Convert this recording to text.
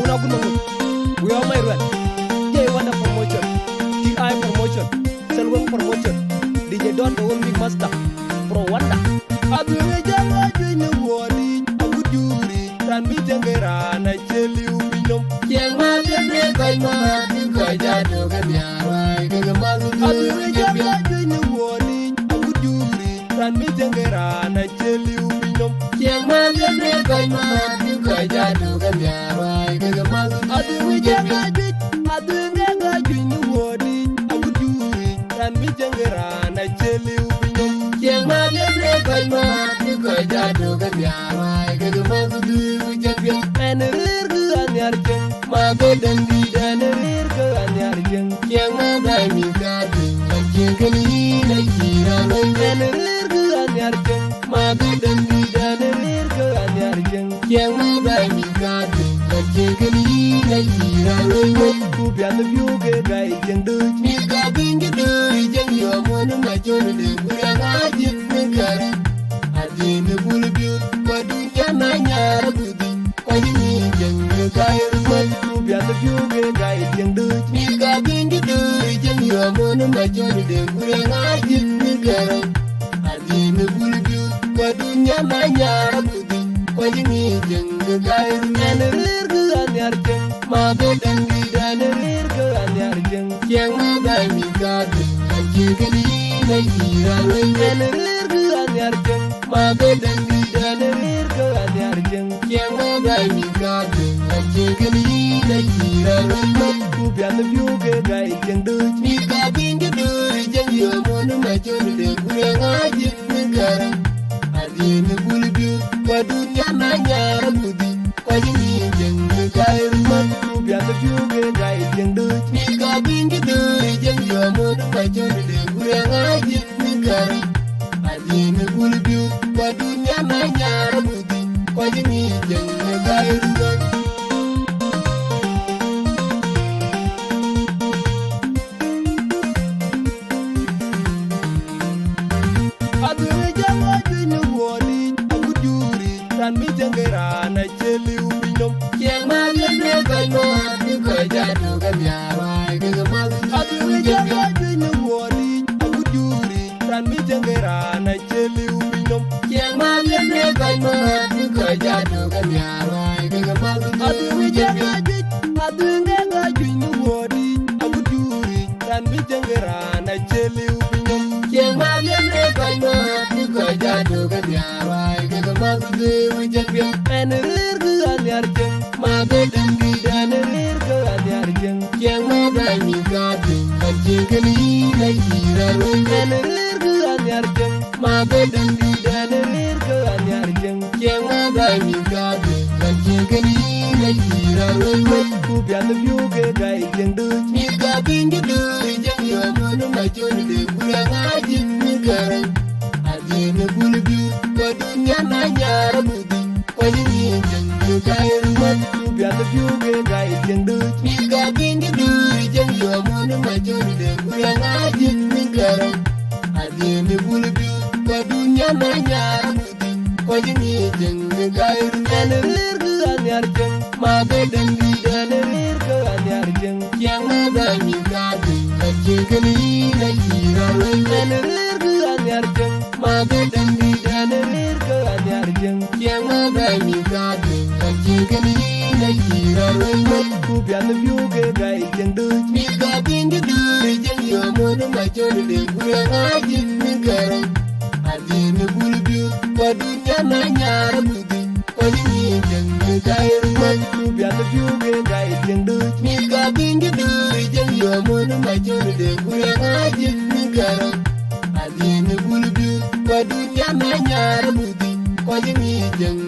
We are my run. J Wonder promotion. TI promotion. Selwyn promotion. DJ Don the one big master. Pro Wonder. Adu jama jinu wodi. Abu juri. Ran mi jangera na cheli ubinom. Jama jene koi ma ti koi jado ke biarwai ke gemalu. Adu jama jinu wodi. Abu juri. Ran mi jangera na cheli ubinom. Jama jene koi ma ti koi jado ke biarwai ke gemalu. Adu jama jinu wodi. Abu juri. Ran mi jangera na cheli ubinom. Jama jene koi ma ti koi jado ke biarwai ke gemalu. Jabia And a rear anyar jeng. ma be dangi And a rear anyar jeng. Jama dai mi gadi jengani na kira lai. And a rear anyar jeng. Ma be dangi And a rear anyar jeng. Jama dai mi gadi jengani na kira lai. Kubian the view get guy jeng du. Mi ka bingi duri jeng yo mo na ma chone de kura ga jin ne kare. Adi ne bul biu kwa dunya na nyara budi. Kwa ni jeng ne kai ruman. Kubian the view get guy jeng du. Mi ka bingi duri jeng yo mo na ma chone de kura ga jin ne kare. Adi ne bul biu kwa dunya na nyara budi. Kwa ni jeng ne kai And a ruman. rear anyar jeng. Ma be dangi And a rear anyar jeng. Jama dai mi gadi jengani na kira lai. And a rear anyar jeng. Ma be dangi And a rear anyar jeng. Jama dai mi gadi jengani na kira lai. Kubian the view get guy jeng du. Mi ka bingi duri jeng yo mo na ma chone de kura ga jin ne kare. Adi ne bul biu kwa dunya na nyara budi. Kwa ni jeng ne kai ruman. Kubian the view get guy jeng du. Mi ka bingi duri jeng yo mo na ma chone de kura ga jin ne kare. Adi ne bul biu kwa dunya na nyara budi. Kwa ni jeng ne kai ruman. Adu jama jinu wodi. Abu juri. Ran mi jangera na cheli ubinom. Jama jene koi ma ti koi jado ke biarwai ke gemalu. Adu jama jinu wodi. Abu juri. Ran mi jangera na cheli ubinom. Jama jene koi ma ti koi jado ke biarwai ke gemalu. Adu jama jinu wodi. Abu juri. Ran mi jangera na cheli ubinom. Jama jene koi ma ti koi jado ke biarwai ke gemalu. Jabia And a rear anyar jeng. ma be dangi And a rear anyar jeng. Jama dai mi gadi jengani na kira lai. And a rear anyar jeng. Ma be dangi And a rear anyar jeng. Jama dai mi gadi jengani na kira lai. Kubian the view get guy jeng du. Mi ka bingi duri jeng yo mo na ma chone de kura ga jin ne kare. Adi ne bul biu kwa dunya na nyara budi. Kwa ni jeng ne kai ruman. Kubian the view get guy jeng du. Mi ka bingi duri jeng yo mo na ma chone de kura ga jin ne kare. Adi ne bul biu kwa dunya na nyara budi. Kwa ni jeng ne kai And a ruman. rear anyar jeng. Ma be dangi And a rear anyar jeng. Jama dai mi gadi jengani na kira lai. And a rear anyar jeng. Ma be dangi And a rear anyar jeng. Jama dai mi gadi jengani na kira lai. Kubian the view get guy jeng du. Mi ka bingi duri jeng yo mo na ma chone de kura ga jin ne kare. Adi ne bul biu kwa dunya na nyara budi. Kwa ni jeng ne kai ruman. Kubian the view get guy jeng du. Mi ka bingi duri jeng yo mo na ma chone de kura ga jin ne kare. Adi ne bul biu kwa dunya na nyara budi. Kwa ni jeng